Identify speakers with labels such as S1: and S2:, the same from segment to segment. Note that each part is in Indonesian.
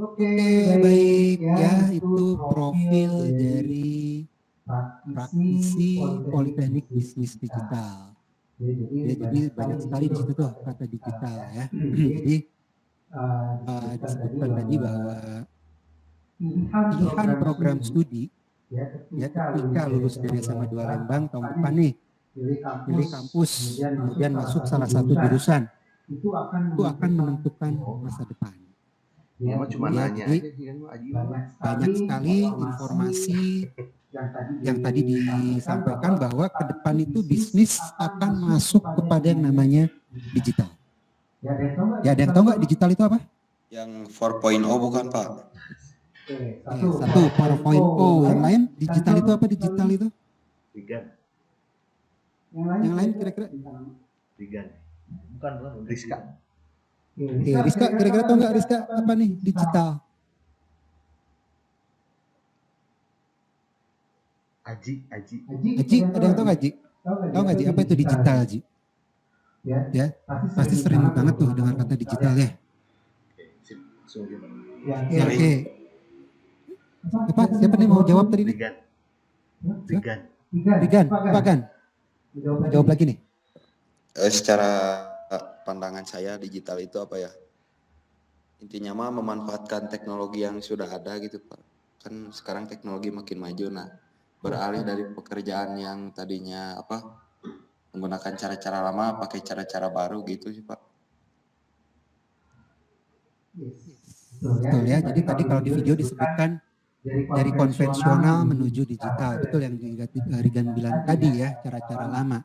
S1: Oke, baik ya, itu profil dari praktisi Politeknik Bisnis Digital. Ya, jadi banyak sekali di situ tuh kata digital ya. Jadi disebutkan tadi bahwa pilihan program studi ya ketika lulus dari SMA 2 Lembang tahun depan nih, pilih kampus, kemudian masuk salah satu jurusan, itu akan menentukan masa depan.
S2: Ya, cuma
S1: ya,
S2: nanya
S1: jadi
S2: aja,
S1: banyak sekali informasi yang tadi disampaikan bahwa ke depan itu bisnis akan masuk kepada yang namanya digital. Ya, ada yang tahu nggak digital itu apa?
S3: Yang 4.0 bukan Pak?
S1: Satu 4.0, yang lain digital itu apa digital itu?
S2: Ligan.
S1: Yang lain kira-kira?
S2: Ligan. Bukan Rizka.
S1: Rizka kira-kira tahu nggak Rizka apa nih digital?
S2: Aji,
S1: ada yang tahu nggak Ji? Tahu nggak Ji apa itu digital Ji? Ya, pasti sering banget tuh dengan kata digital ya. Oke. Apa? Siapa nih mau jawab tadi nih? Ligan. Jawab lagi nih.
S3: Secara pandangan saya digital itu apa ya? Intinya mah memanfaatkan teknologi yang sudah ada gitu Pak. Kan sekarang teknologi makin maju, nah beralih dari pekerjaan yang tadinya menggunakan cara-cara lama pakai cara-cara baru gitu sih Pak.
S1: Betul ya, jadi tadi kalau di video disebutkan dari konvensional menuju digital, betul yang Rigan bilang tadi ya, cara-cara lama.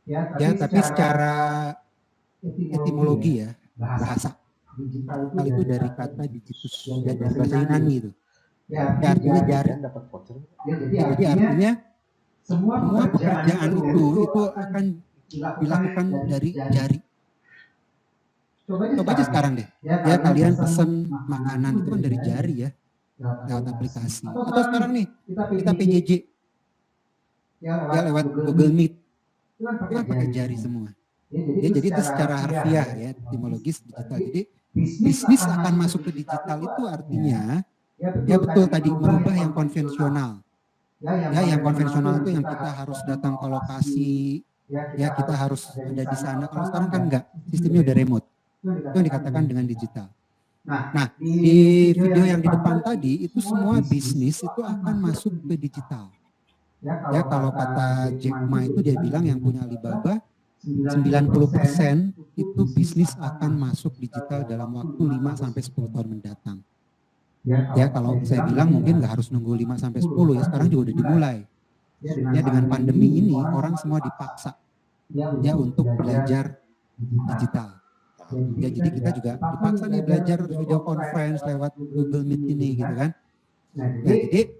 S1: Ya, tapi secara etimologi ya, bahasa digital itu dari kata digitus, ya, dari bahasa Yunani itu. Ya, artinya jari. Ya, jadi artinya semua pekerjaan itu akan dilakukan dari jari. Coba aja sekarang deh, ya kalian pesen makanan itu kan dari jari ya, lewat aplikasi. Atau sekarang nih, kita PJJ, ya lewat Google Meet, itu kan pakai jari semua. Ya, jadi itu secara harfiah ya, etimologis digital. Jadi bisnis akan masuk ke digital itu artinya, ya betul tadi, merubah yang konvensional. Ya, yang konvensional itu yang kita harus datang ke lokasi, ya kita harus ada di sana. Kalau sekarang kan enggak, sistemnya udah remote. Itu yang dikatakan dengan digital. Nah, di video yang di depan tadi, itu semua bisnis itu akan masuk ke digital. Ya, kalau kata Jack Ma itu dia bilang yang punya Alibaba, 90% itu bisnis akan masuk digital dalam waktu 5-10 tahun mendatang. Ya, kalau saya bilang mungkin nggak harus nunggu 5-10 ya, sekarang juga udah dimulai. Ya, dengan pandemi ini orang semua dipaksa ya untuk belajar digital. Ya, jadi kita juga dipaksa nih belajar video conference lewat Google Meet ini gitu kan. Nah, jadi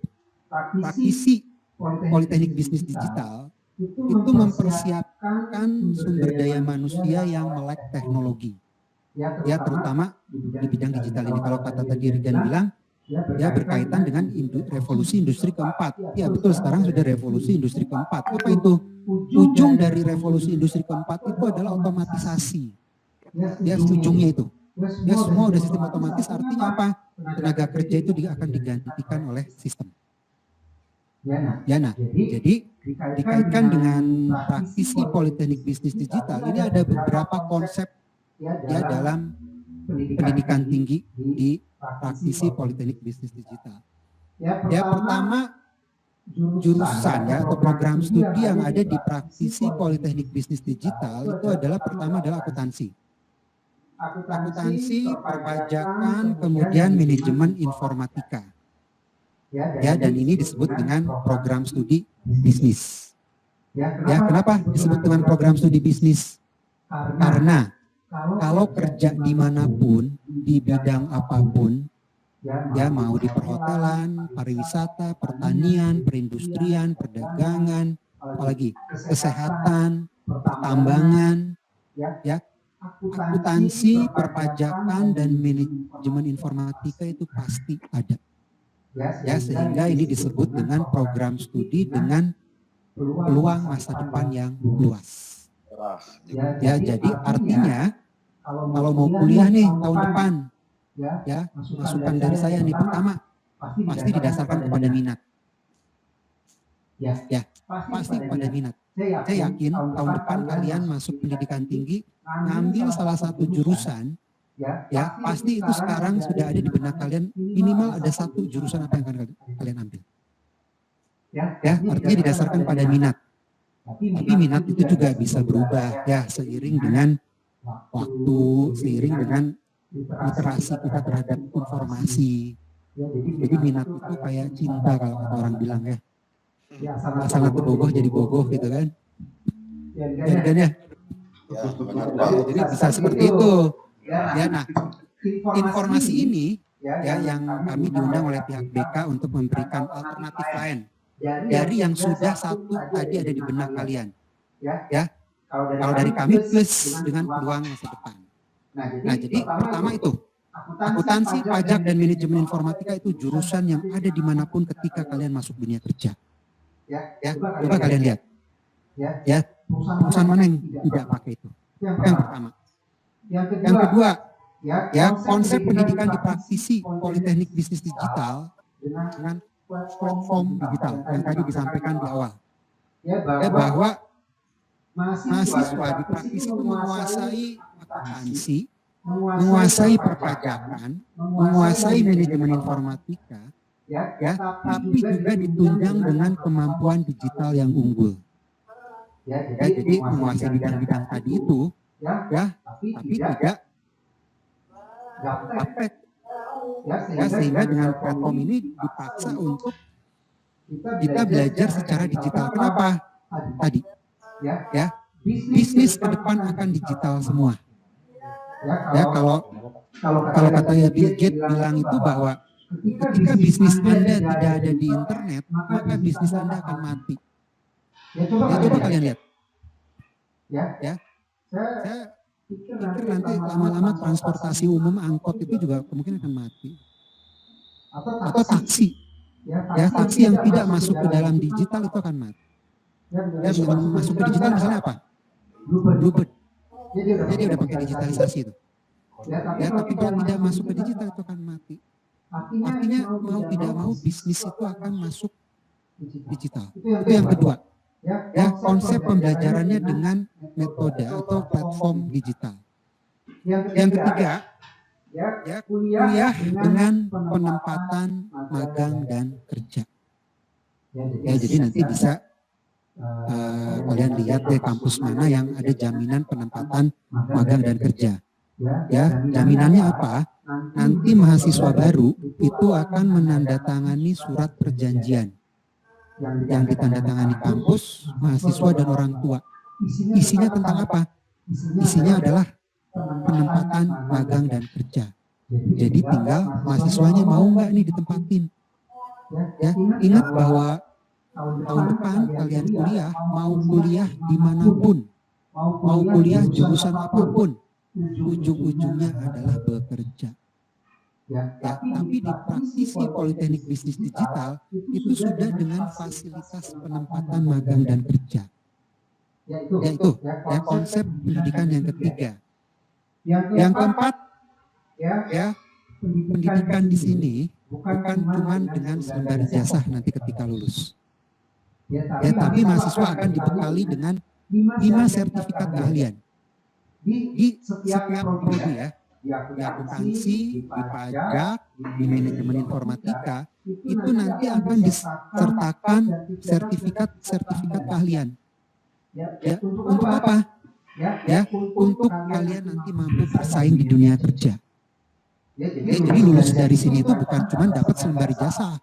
S1: praktisi Politeknik Bisnis Digital itu mempersiapkan sumber daya manusia yang melek teknologi. Ya, terutama di bidang digital ini. Kalau kata tadi Rigan bilang, ya berkaitan dengan revolusi industri keempat. Ya betul, sekarang sudah revolusi industri keempat. Apa itu? Ujung dari revolusi industri keempat itu adalah otomatisasi. Ya, ujungnya itu. Ya, semua udah sistem otomatis, artinya apa? Tenaga kerja itu akan digantikan oleh sistem. Ya, nah, jadi dikaitkan dengan praktisi Politeknik Bisnis Digital, ini ada beberapa konsep ya dalam pendidikan tinggi di praktisi Politeknik Bisnis Digital. Ya, pertama jurusan ya atau program studi yang ada di praktisi Politeknik Bisnis Digital itu adalah pertama adalah akuntansi, perpajakan, kemudian manajemen informatika. Ya, dan ini disebut dengan program studi bisnis. Ya, kenapa disebut dengan program studi bisnis? Karena kalau kerja dimanapun, di bidang apapun, ya mau di perhotelan, pariwisata, pertanian, perindustrian, perdagangan, apalagi kesehatan, pertambangan, ya akuntansi, perpajakan, dan manajemen informatika itu pasti ada. Ya, sehingga ini disebut dengan program studi dengan peluang masa depan yang luas. Ya, jadi artinya kalau mau kuliah nih tahun depan, ya masukan dari saya nih, pertama pasti didasarkan kepada minat. Ya, pasti pada minat. Saya yakin tahun depan kalian masuk pendidikan tinggi, ngambil salah satu jurusan, ya pasti itu sekarang sudah ada di benak kalian, minimal ada satu jurusan apa yang akan kalian ambil. Ya, artinya didasarkan pada minat. Tapi minat itu juga bisa berubah ya seiring dengan waktu, seiring dengan literasi kita terhadap informasi. Jadi minat itu kayak cinta kalau kata orang bilang ya. Sangat bogoh jadi bogoh gitu kan. Ya, kan ya.
S3: Ya, benar Pak.
S1: Jadi bisa seperti itu. Ya, nah informasi ini ya yang kami diundang oleh pihak BK untuk memberikan alternatif lain dari yang sudah satu tadi ada di benak kalian. Ya, kalau dari kami plus dengan peluang masa depan. Nah, jadi pertama itu akuntansi, pajak, dan manajemen informatika itu jurusan yang ada dimanapun ketika kalian masuk dunia kerja. Ya, coba kalian lihat. Ya, perusahaan mana yang tidak pakai itu? Yang pertama. Yang kedua, ya konsep pendidikan di praktisi Politeknik Bisnis Digital dengan platform digital yang tadi disampaikan di awal. Ya, bahwa mahasiswa di praktisi itu menguasai akuntansi, menguasai perpajakan, menguasai manajemen informatika, ya, tapi juga ditunjang dengan kemampuan digital yang unggul. Ya, jadi menguasai bidang-bidang tadi itu, ya, tapi tidak praktek. Ya, sehingga dengan platform ini dipaksa untuk kita belajar secara digital. Kenapa? Tadi, ya, bisnis ke depan akan digital semua. Ya, kalau katanya Bill Gates bilang itu bahwa ketika bisnis Anda tidak ada di internet, maka bisnis Anda akan mati. Ya, coba kalian lihat. Ya, saya pikir nanti lama-lama transportasi umum angkot itu juga kemungkinan akan mati. Atau taksi. Ya, taksi yang tidak masuk ke dalam digital itu akan mati. Ya, yang masuk ke digital misalnya apa? Bluebird. Jadi udah pakai digitalisasi itu. Ya, tapi kalau tidak masuk ke digital itu akan mati. Artinya mau tidak mau bisnis itu akan masuk digital. Itu yang kedua. Ya, konsep pembelajarannya dengan metode atau platform digital. Yang ketiga, ya kuliah dengan penempatan magang dan kerja. Ya, jadi nanti bisa kalian lihat deh kampus mana yang ada jaminan penempatan magang dan kerja. Ya, jaminannya apa? Nanti mahasiswa baru itu akan menandatangani surat perjanjian yang ditandatangani kampus, mahasiswa, dan orang tua. Isinya tentang apa? Isinya adalah penempatan magang dan kerja. Jadi tinggal mahasiswanya mau nggak nih ditempatin. Ya, ingat bahwa tahun depan kalian mau kuliah dimanapun, mau kuliah jurusan apapun, ujung-ujungnya adalah bekerja. Ya, tapi di praktisi Politeknik Bisnis Digital itu sudah dengan fasilitas penempatan magang dan kerja. Yaitu ya konsep pendidikan yang ketiga. Yang keempat, ya pendidikan di sini bukan cuma dengan selembar ijazah nanti ketika lulus. Ya, tapi mahasiswa akan dibekali dengan 5 sertifikat keahlian di setiap prodi ya. Di akuntansi, di pajak, di manajemen informatika, itu nanti akan disertakan sertifikat keahlian. Ya, untuk apa? Ya, untuk kalian nanti mampu bersaing di dunia kerja. Ya, jadi lulus dari sini itu bukan cuma dapat selembar ijazah.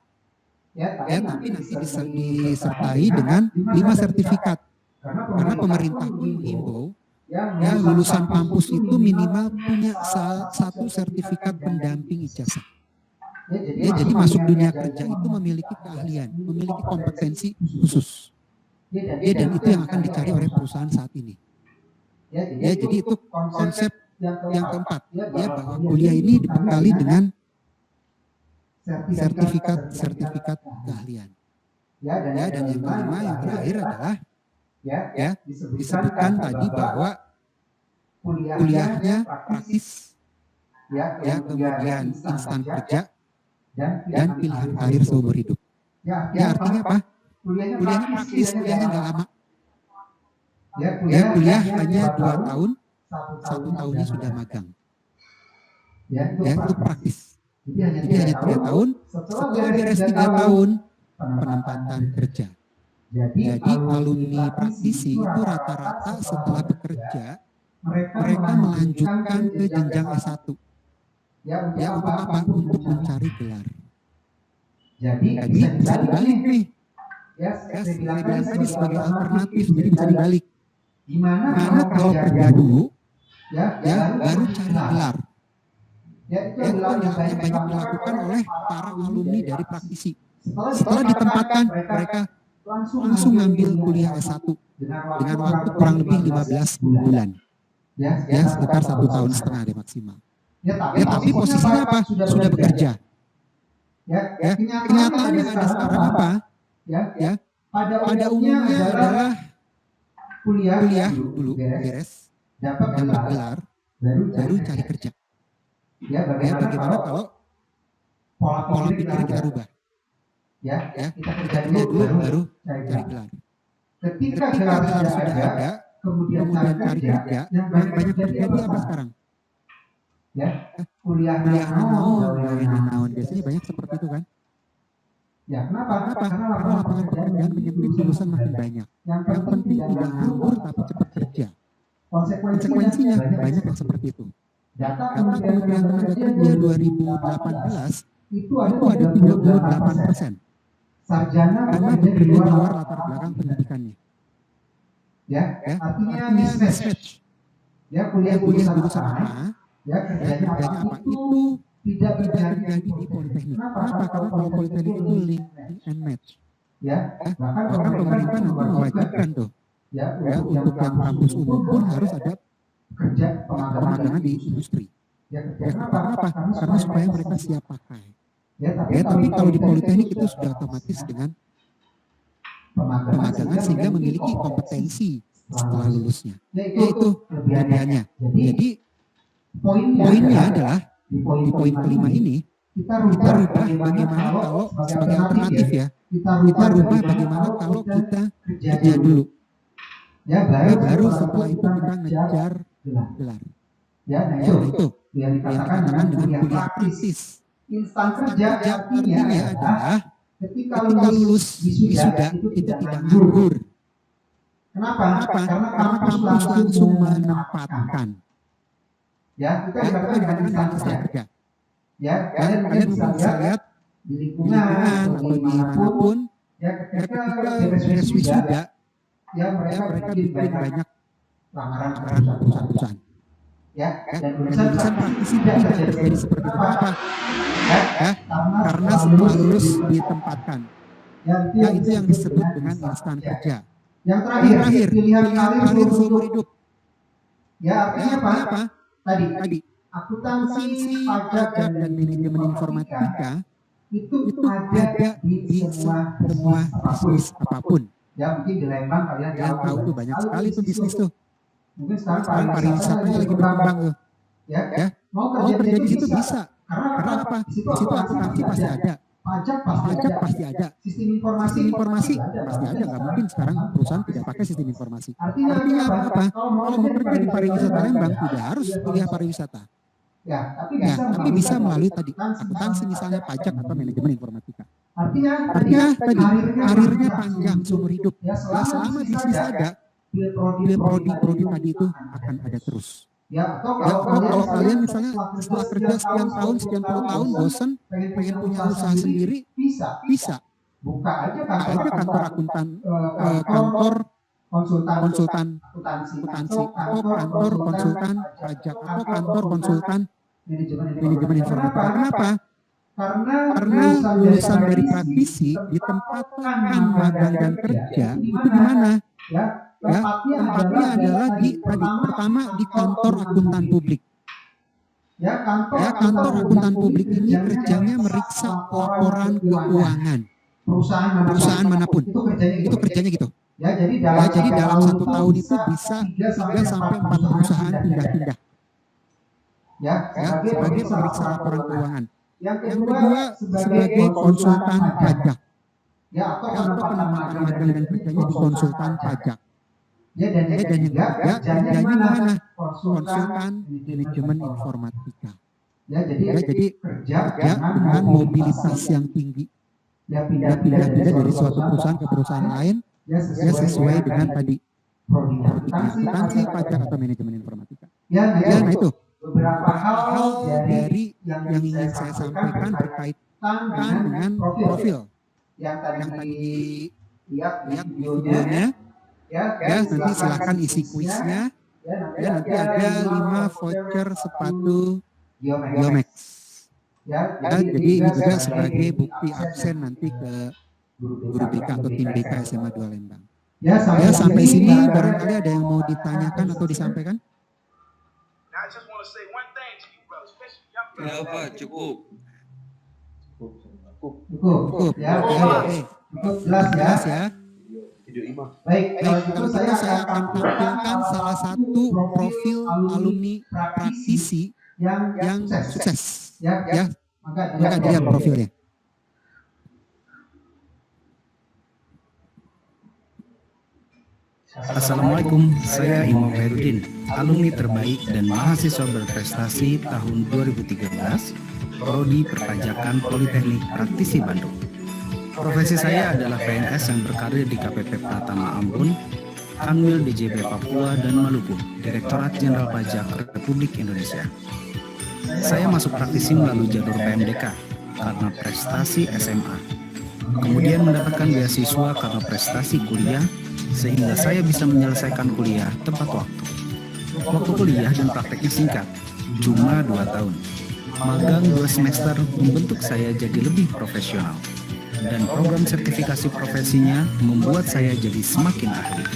S1: Ya, tapi nanti disertai dengan 5 sertifikat. Karena pemerintah pun menghimbau ya lulusan kampus itu minimal punya satu sertifikat pendamping ijazah. Ya, jadi masuk dunia kerja itu memiliki keahlian, memiliki kompetensi khusus. Ya, dan itu yang akan dicari oleh perusahaan saat ini. Ya, jadi itu konsep yang keempat, ya bahwa kuliah ini dibekali dengan sertifikat keahlian. Ya, dan yang kelima, yang terakhir adalah ya disebutkan tadi bahwa kuliahnya praktis ya, kemudian instan kerja, dan pilihan karir seumur hidup. Ya, artinya apa? Kuliahnya praktis, kuliahnya nggak lama. Ya, kuliah hanya 2 tahun, 1 tahunnya sudah magang. Ya, itu praktis. Jadi hanya 3 tahun, setelah beres 3 tahun, penempatan kerja. Jadi alumni praktisi itu rata-rata setelah bekerja, mereka melanjutkan ke jenjang S1. Ya, untuk apa? Untuk mencari gelar. Jadi bisa dibalik nih. Ya, saya bilang tadi sebagai alternatif, jadi bisa dibalik. Gimana kalau kerja dulu, ya baru cari gelar. Ya, itu yang banyak dilakukan oleh para alumni dari praktisi. Setelah ditempatkan, mereka langsung ngambil kuliah S1 dengan waktu kurang lebih 15 bulan. Ya, sekitar 1,5 tahun deh maksimal. Ya, tapi posisinya apa? Sudah bekerja. Ya, kenyataan yang ada sekarang apa? Ya, pada umumnya adalah kuliah dulu beres, dapat gelar, baru cari kerja. Ya, bagaimana kalau pola pikir kita rubah? Ya, kita kerja dulu baru cari gelar. Ketika gelar sudah ada, kemudian cari kerja, yang banyak terjadi apa sekarang? Ya, kuliah naon, biasanya banyak seperti itu kan? Ya, kenapa? Karena lapangan pekerjaan menyempit, lulusan makin banyak. Yang penting tidak nganggur tapi cepat kerja. Konsekuensinya banyak yang seperti itu. Data Kementerian Tenaga Kerja 2018 itu ada 38% sarjana bekerja di luar latar belakang pendidikannya. Ya, artinya mismatch. Ya, kuliah jurusan apa? Ya, kerjanya apa? Itu tidak terjadi di politeknik. Kenapa? Karena kalau politeknik itu link and match. Ya, bahkan pemerintah nanti mewajibkan tuh. Ya, untuk yang kampus umum pun harus ada kerja pemagangan di industri. Ya, kenapa? Karena supaya mereka siap pakai. Ya, tapi kalau di politeknik itu sudah otomatis dengan pemagangan sehingga memiliki kompetensi setelah lulusnya. Yaitu kelebihannya. Jadi poinnya adalah di poin kelima ini kita rubah bagaimana kalau sebagai alternatif ya, kita rubah bagaimana kalau kita kerja dulu. Ya, baru setelah itu kita ngejar gelar. Ya, nah itu yang dikatakan dengan kuliah praktis. Instan kerja artinya adalah ketika lulus wisuda itu tidak nganggur. Kenapa? Karena kampus langsung menempatkan. Ya, kita dikatakan instan kerja. Ya, kalian bisa lihat di lingkungan atau dimanapun, ya ketika beres wisuda, ya mereka bikin banyak lamaran perusahaan. Ya, dan lulusan praktisi tidak terjadi seperti apa? Ya, karena setelah lulus ditempatkan. Ya, itu yang disebut dengan instan kerja. Yang terakhir pilihan karir seumur hidup. Ya, artinya apa? Tadi akuntansi, pajak dan manajemen informatika itu ada di semua bisnis apapun. Ya, mungkin di Lembang kalian tahu tuh banyak sekali tuh bisnis tuh. Mungkin sekarang pariwisatanya lagi berkembang tuh. Ya, mau kerja di situ bisa. Karena apa? Di situ akuntansi pasti ada. Pajak pasti ada. Sistem informasi pasti ada. Nggak mungkin sekarang perusahaan tidak pakai sistem informasi. Artinya apa? Kalau mau kerja di pariwisata Lembang tidak harus kuliah pariwisata. Ya, tapi bisa melalui tadi akuntansi misalnya, pajak atau manajemen informatika. Artinya tadi karirnya panjang seumur hidup. Ya, selama bisnis ada, prodi tadi itu akan ada terus. Ya, atau kalau kalian misalnya setelah kerja sekian puluh tahun bosan, pengen punya usaha sendiri, bisa. Buka aja kantor akuntan, kantor konsultan akuntansi, atau kantor konsultan pajak, atau kantor konsultan manajemen informatika. Kenapa? Karena lulusan dari praktisi ditempatkan magang dan kerja itu di mana? Ya, tempatnya adalah di tadi pertama di kantor akuntan publik. Ya, kantor akuntan publik ini kerjanya meriksa laporan keuangan perusahaan manapun. Itu kerjanya gitu. Ya, jadi dalam 1 tahun itu bisa 3 sampai 4 perusahaan pindah-pindah. ya sebagai pemeriksa laporan keuangan. Yang kedua sebagai konsultan pajak. Ya, atau penempatan magang dan kerjanya di konsultan pajak. Ya, dan yang ketiga kerjanya di mana? Konsultan manajemen informatika. Ya, jadi kerja dengan mobilitas yang tinggi. Ya, pindah-pindah dari suatu perusahaan ke perusahaan lain. Ya, sesuai dengan tadi prodi akuntansi, pajak atau manajemen informatika. Ya, nah itu beberapa hal dari yang ingin saya sampaikan berkaitan dengan profil yang tadi lihat di videonya. Ya, nanti silakan isi kuisnya. Ya, nanti ada 5 voucher sepatu Biomax. Ya, jadi ini juga sebagai bukti absen nanti ke guru BK atau tim BK SMA 2 Lembang. Ya, sampai sini barangkali ada yang mau ditanyakan atau disampaikan?
S3: Ya Pak, cukup.
S1: Cukup. Ya, oke. Cukup jelas ya. Baik, kalau gitu saya akan tampilkan salah satu profil alumni praktisi yang sukses. Ya, maka dilihat profilnya.
S4: Assalamualaikum, saya Imam Herudin, alumni terbaik dan mahasiswa berprestasi tahun 2013, Prodi Perpajakan Politeknik Praktisi Bandung. Profesi saya adalah PNS yang berkarir di KPP Pratama Ambon, Kanwil DJP Papua dan Maluku, Direktorat Jenderal Pajak Republik Indonesia. Saya masuk praktisi melalui jalur PMDK karena prestasi SMA. Kemudian mendapatkan beasiswa karena prestasi kuliah, sehingga saya bisa menyelesaikan kuliah tepat waktu. Waktu kuliah dan prakteknya singkat, cuma 2 tahun. Magang 2 semester membentuk saya jadi lebih profesional. Dan program sertifikasi profesinya membuat saya jadi semakin ahli.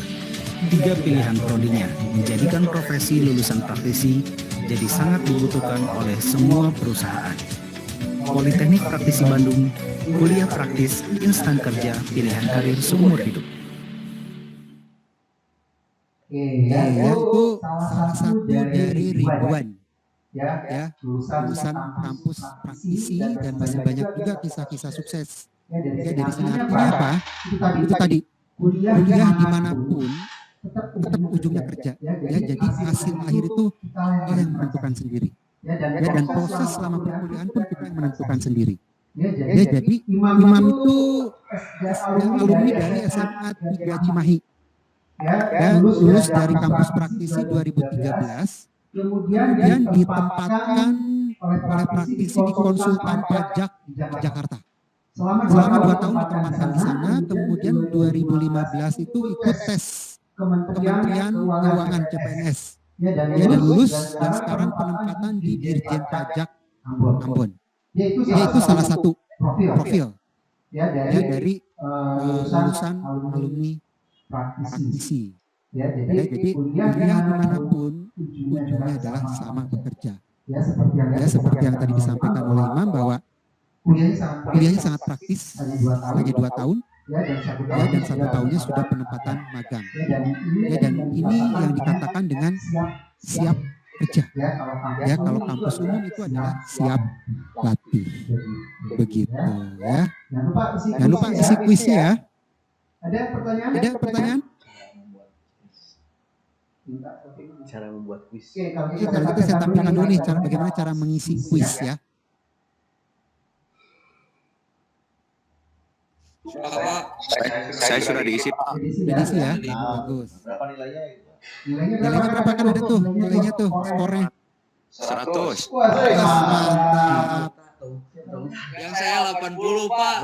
S4: 3 pilihan prodinya menjadikan profesi lulusan praktisi jadi sangat dibutuhkan oleh semua perusahaan. Politeknik Praktisi Bandung, kuliah praktis, instan kerja, pilihan karir seumur hidup.
S1: Ya, itu salah satu dari ribuan ya lulusan kampus praktisi dan banyak juga kisah-kisah sukses. Ya, dari sini artinya apa? Itu tadi kuliah dimanapun tetap ujungnya kerja. Ya, jadi hasil akhir itu kita yang menentukan sendiri. Ya, dan proses selama perkuliahan pun kita yang menentukan sendiri. Ya, jadi Imam itu alumni dari SMA 3 Cimahi. Ya, lulus dari kampus praktisi 2013, kemudian ditempatkan oleh praktisi di konsultan pajak di Jakarta. Selama 2 tahun ditempatkan di sana, kemudian 2015 itu ikut tes Kementerian Keuangan CPNS. Ya, dan lulus dan sekarang penempatan di Dirjen Pajak Ambon. Ya, itu salah satu profil ya dari lulusan alumni praktisi. Ya, jadi kuliah dimanapun ujungnya adalah sama bekerja. Ya, seperti yang tadi disampaikan oleh Imam bahwa kuliahnya sangat praktis, hanya 2 tahun. Ya, dan 1 tahunnya sudah penempatan magang. Ya, dan ini yang dikatakan dengan siap kerja. Ya, kalau kampus umum itu adalah siap latih. Begitu ya. Jangan lupa isi kuisnya ya. Ada pertanyaan?
S2: Cara membuat kuis.
S1: Kalau gitu saya tampilkan dulu nih bagaimana cara mengisi kuis ya.
S3: Saya sudah diisi Pak.
S1: Sudah diisi ya. Bagus.
S2: Berapa nilainya itu?
S1: Nilainya berapa kan ada tuh nilainya tuh skornya
S3: 100.
S1: mantap.
S5: Yang saya 80 Pak.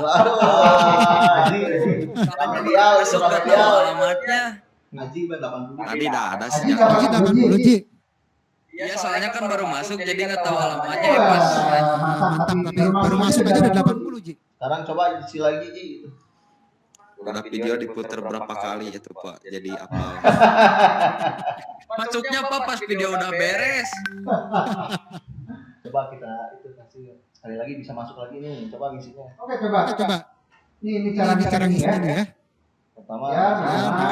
S2: Masuk
S5: Gak tahu alamatnya.
S2: Ngaji 80.
S3: Tadi dah ada
S1: Ji
S3: sejak.
S1: 80 Ji.
S5: Ya soalnya kan baru masuk jadi nggak tahu alamatnya ya pas.
S1: Mantap tapi baru masuk aja udah 80 Ji.
S2: Sekarang coba isi lagi Ji.
S3: Udah video diputar berapa kali itu Pak. Jadi apa?
S5: Masuknya Pak pas video udah beres.
S2: Coba kita itu kasih sekali lagi bisa masuk lagi nih. Coba ngisinya.
S1: Oke, coba. Ini cara ngisinya nih ya.
S2: Pertama
S1: Ya, nama,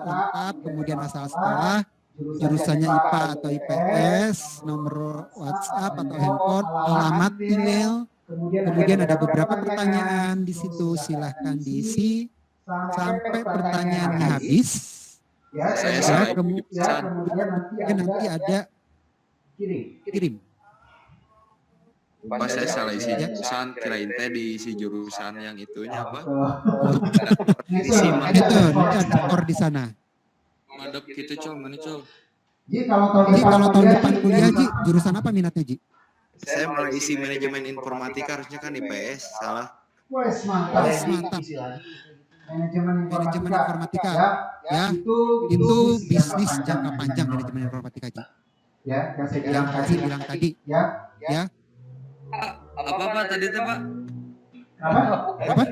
S1: lengkap, kemudian asal sekolah, jurusannya IPA atau IPS, nomor WhatsApp atau handphone, alamat email. Kemudian ada beberapa pertanyaan di situ, silahkan diisi sampai pertanyaannya habis.
S5: Saya
S1: Kemudian nanti ada kirim.
S3: Pas saya salah isi jurusan, kirain teh diisi jurusan yang itunya apa?
S1: Itu ada di sana.
S5: madep gitu col, mana col?
S1: Jadi kalau tahun depan kuliah Ji, jurusan apa minatnya Ji?
S3: Saya mau isi manajemen informatika, harusnya kan IPS, salah.
S1: Wes mantap. Manajemen informatika. Ya, itu bisnis jangka panjang manajemen informatika Ji. Ya, yang saya bilang tadi. Ya.
S5: Apa tadi teh Pak?
S1: Apa?
S5: Apa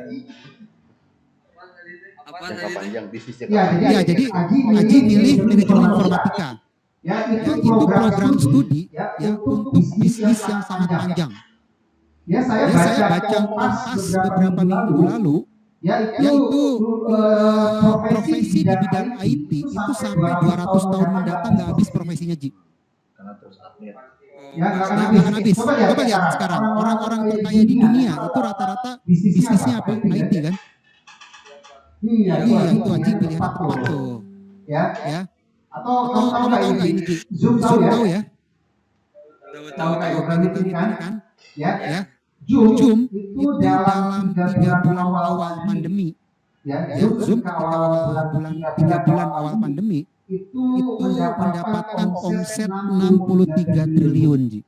S2: Jangka
S5: tadi teh?
S2: panjang bisnis jangka
S1: Ya,
S2: panjang.
S1: jadi Aji milih manajemen informatika. Ya, itu program studi ya untuk bisnis yang sangat panjang. Ya, saya baca Kompas beberapa minggu lalu, yaitu profesi di bidang IT itu sampai 200 tahun mendatang nggak habis profesinya Ji.
S2: Karena terus update.
S1: Ya, nggak akan habis. Coba lihat sekarang orang-orang terkaya di dunia itu rata-rata bisnisnya apa? IT kan? Iya, itu Aji pilihan yang tepat tuh. Ya. Atau kamu tahu nggak ini Ji? Zoom tahu ya?
S5: Tahu.
S1: Gitu kan? Ya. Zoom itu dalam 3 bulan awal pandemi. Ya, Zoom ketika bulan 3 bulan awal pandemi itu mendapatkan omset 63 triliun Ji.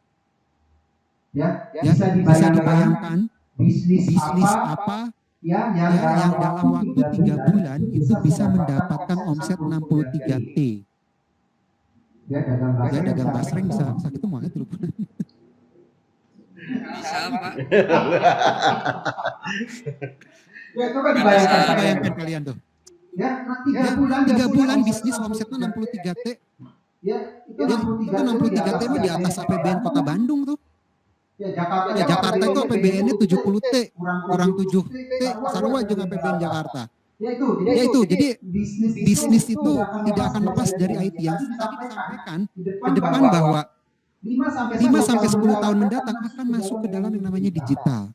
S1: Ya, bisa dibayangkan bisnis apa yang dalam waktu 3 bulan itu bisa mendapatkan omset 63 T. Ya, dagang basreng bisa sakit semua itu.
S5: Bisa Pak.
S1: Ya, coba dibayangkan kalian tuh. Ya, 3 bulan bisnis omsetnya 63 T. Ya, itu 63 T itu di atas APBN Kota Bandung tuh. Ya, Jakarta itu APBN-nya 70 T, kurang 7 T, sarua juga APBN Jakarta. Ya itu, jadi bisnis itu tidak akan lepas dari IT yang tadi disampaikan ke depan bahwa 5-10 tahun mendatang akan masuk ke dalam yang namanya digital.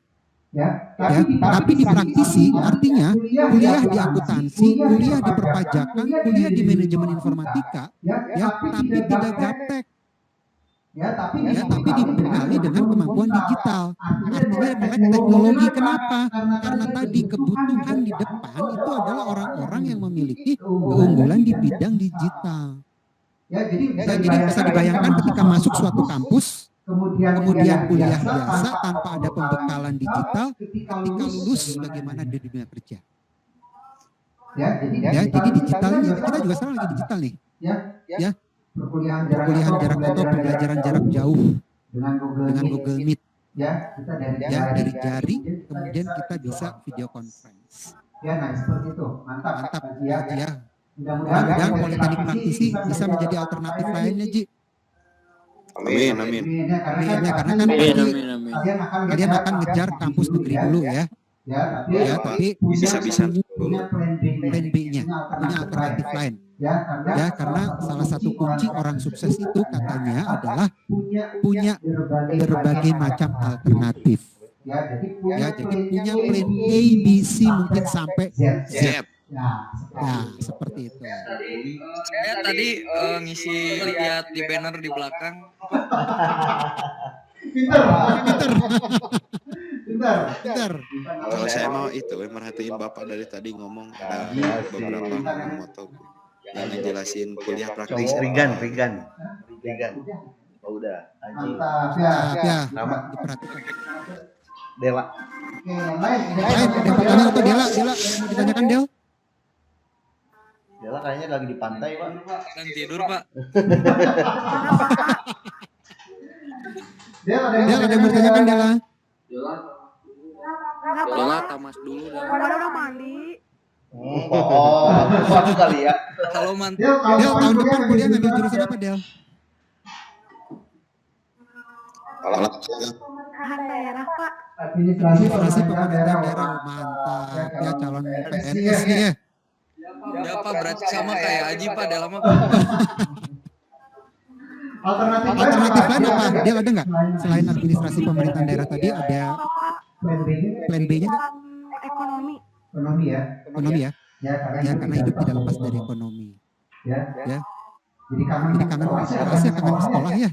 S1: Ya, tapi di praktisi artinya kuliah di akuntansi, kuliah di perpajakan, kuliah di manajemen informatika, ya, tapi tidak gaptek. Ya, tapi dibekali dengan kemampuan digital. Artinya melek teknologi. Kenapa? Karena tadi kebutuhan di depan itu adalah orang-orang yang memiliki keunggulan di bidang digital. Ya, jadi bisa dibayangkan ketika masuk suatu kampus, kemudian kuliah biasa tanpa ada pembekalan digital, ketika lulus bagaimana di dunia kerja. Ya, jadi digital ini kita juga sekarang lagi digital nih. Ya. Perkuliahan jarak jauh, pembelajaran jarak jauh dengan Google Meet. Ya, dari jari, kemudian kita bisa video conference. Ya, nah seperti itu. Mantap ya. Mudah-mudahan politeknik praktisi bisa menjadi alternatif lainnya, Ji.
S3: Amin.
S1: Karena kan kalian akan ngejar kampus negeri dulu ya. Ya, tapi
S3: bisa
S1: punya plan B-nya, punya alternatif lain. Ya, karena salah satu kunci orang sukses itu katanya adalah punya berbagai macam alternatif. Ya, jadi punya plan A, B, C mungkin sampai Z. Nah, seperti itu.
S5: Saya tadi ngisi lihat di banner di belakang.
S1: Pintar.
S3: Kalau saya mau itu merhatiin Bapak dari tadi ngomong ada beberapa moto yang ngejelasin kuliah praktis.
S2: Rigan. Oh udah, Aji.
S1: Ya,
S2: Nama
S1: diperhatikan.
S2: Dela.
S1: Lain, ada pertanyaan untuk Dela mau ditanyakan Del?
S2: Dela kayaknya lagi di pantai, Pak.
S5: Kan tidur Pak.
S1: Del ada yang bertanyakan Dela?
S5: Dela tamas dulu dah.
S6: Udah mandi.
S2: Suatu kali ya.
S5: Kalau mantap.
S1: Del tahun depan kuliah ngambil jurusan apa Del?
S6: Pemerintahan daerah Pak.
S1: Administrasi pemerintahan daerah. Mantap ya, calon PNS nih ya.
S5: Ya Pak, berarti sama kayak Aji Pak, Dela mah Pak.
S1: Alternatif lain apa? Dia ada nggak? Selain administrasi pemerintahan daerah tadi ada plan B-nya nggak?
S6: Ekonomi.
S1: Ekonomi ya? Ya karena hidup tidak lepas dari ekonomi. Ya. Jadi kangen rasanya kangen sekolah ya.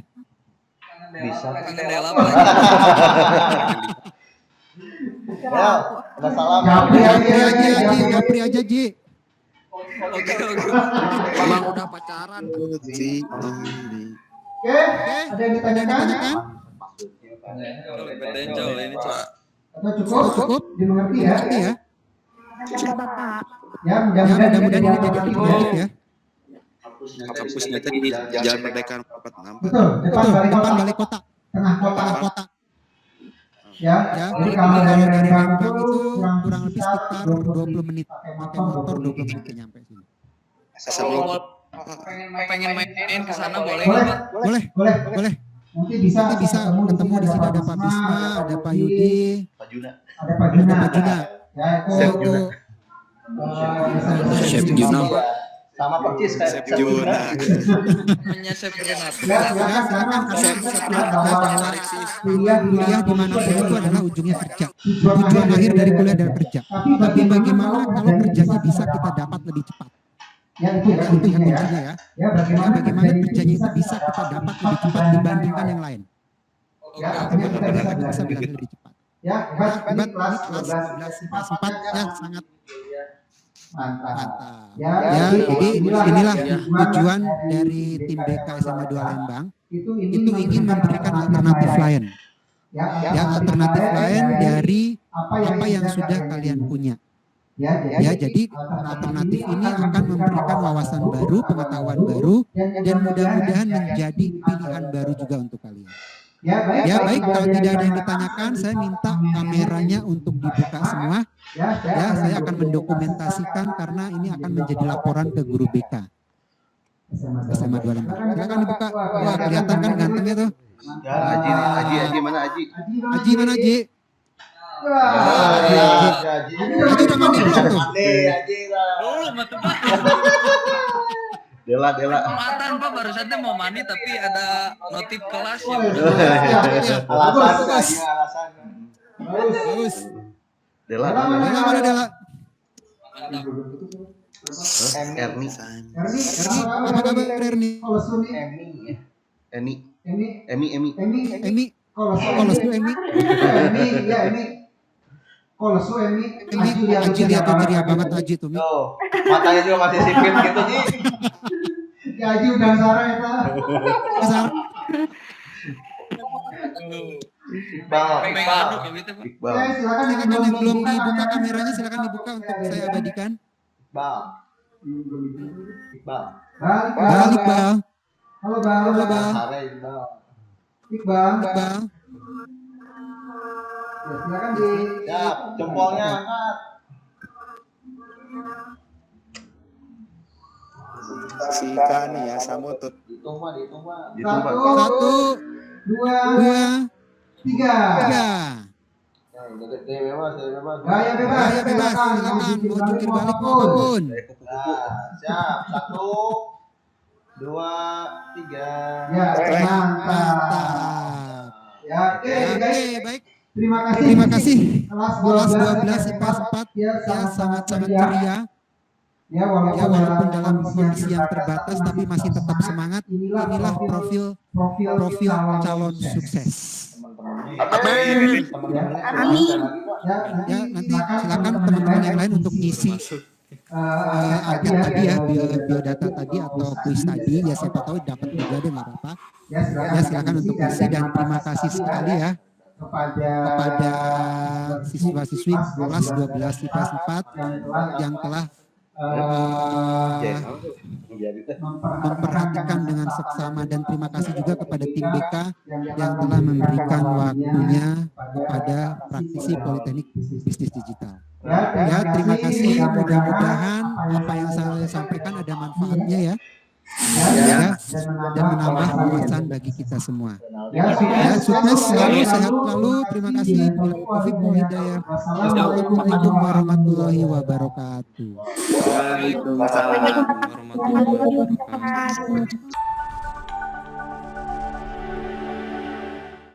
S2: Bisa.
S5: Kangen Dela apa lagi?
S2: Ya, ada salam.
S1: Japri aja Ji.
S5: Oke.
S3: Emang udah pacaran sih.
S1: Oke, ada yang ditanyakan?
S5: Betul ini Cok.
S1: Cukup? Dimengerti ya?
S6: Ada Bapak.
S1: Ya, mudah-mudahan ini jadi informatif ya.
S3: Kampusnya tadi Jalan Merdeka 46.
S1: Betul, depan balai kota. Tengah kota. Ya, jadi kalau dari Lembang itu kurang lebih sekitar 20 menit. Pakai motor 20 menit nyampe sini.
S5: Pengen main ke sana boleh nggak, Pak?
S1: Boleh. Nanti bisa ketemu di sini ada Pak Bisma, ada Pak Yudi,
S2: Pak Juna.
S1: ada Pak Juna. Ya, itu
S3: Chef Juna.
S2: Sama percis kayak
S3: Chef Juna.
S5: Hanya Chef Renat.
S1: Ya, silakan kuliah dimanapun itu adalah ujungnya kerja. Tujuan akhir dari kuliah adalah kerja. Tapi bagaimana kalau kerjanya bisa kita dapat lebih cepat? Ya, itu yang kuncinya ya. Ya, bagaimana kerjanya itu bisa kita dapat lebih cepat dibandingkan yang lain. Ya, artinya kita bisa bilang lebih cepat. Ya, hebat kelas 12 IPA 4 ya sangat mantap. Ya, jadi inilah tujuan dari tim BK SMA 2 Lembang itu ingin memberikan alternatif lain. Ya, alternatif lain dari apa yang sudah kalian punya. Ya, jadi alternatif ini akan memberikan wawasan baru, pengetahuan baru, dan mudah-mudahan menjadi pilihan baru juga untuk kalian. Ya baik, kalau tidak ada yang ditanyakan, saya minta kameranya untuk dibuka semua. Ya, saya akan mendokumentasikan karena ini akan menjadi laporan ke guru BK SMA 2 Lembang. Silakan dibuka. Wah, kelihatan kan gantengnya tuh.
S2: Aji mana Aji?
S1: Aji mana Aji? Aji udah mandi belum tuh?
S5: Belum atuh, Pak.
S2: Dela.
S5: Kelihatan Pak barusan teh mau mandi tapi ada notif kelas ya.
S2: Alasan.
S1: Bagus.
S2: Dela.
S1: Mana Dela?
S2: Erni.
S1: Erni, apa kabar Erni?
S2: Emi.
S1: Kolos tuh Emi. Aji lihat tuh ceria banget Aji tuh.
S2: Tuh, matanya juga masih sipit gitu, Ji.
S1: Ya Aji udah Sarah ya ta. Sarah.
S2: Iqbal.
S1: Silakan yang belum dibuka kameranya silakan dibuka untuk saya abadikan.
S2: Iqbal.
S1: Iqbal. Halo Bal. Iqbal. Ya, silakan di.
S2: Siap, jempolnya angkat.
S3: Sikan ya samutut.
S2: Dihitung mah.
S1: 1, 2, 3. Gaya bebas. Silakan mau jungkir balik maupun.
S2: Siap, 1, 2, 3.
S1: Ya, mantap. Ya, oke, baik. Terima kasih. Kelas 12 IPA 4 ya sangat-sangat ceria. Ya walaupun dalam kondisi yang terbatas tapi masih tetap semangat. Inilah profil calon sukses.
S6: Amin.
S1: Ya nanti silakan teman-teman yang lain untuk ngisi tadi ya biodata tadi atau kuis tadi ya siapa tahu dapat juga deh nggak apa-apa. Ya silakan untuk isi dan terima kasih sekali ya kepada siswa-siswi kelas 12 IPA 4 yang telah memperhatikan dengan seksama dan terima kasih juga kepada tim BK yang telah memberikan waktunya kepada praktisi Politeknik Bisnis Digital. Ya, terima kasih. Mudah-mudahan apa yang saya sampaikan ada manfaatnya ya. Dan menambah wawasan bagi kita semua. Ya, sukses selalu, sehat selalu. Terima kasih. Assalamualaikum warahmatullahi wabarakatuh.
S3: Waalaikumsalam warahmatullahi wabarakatuh.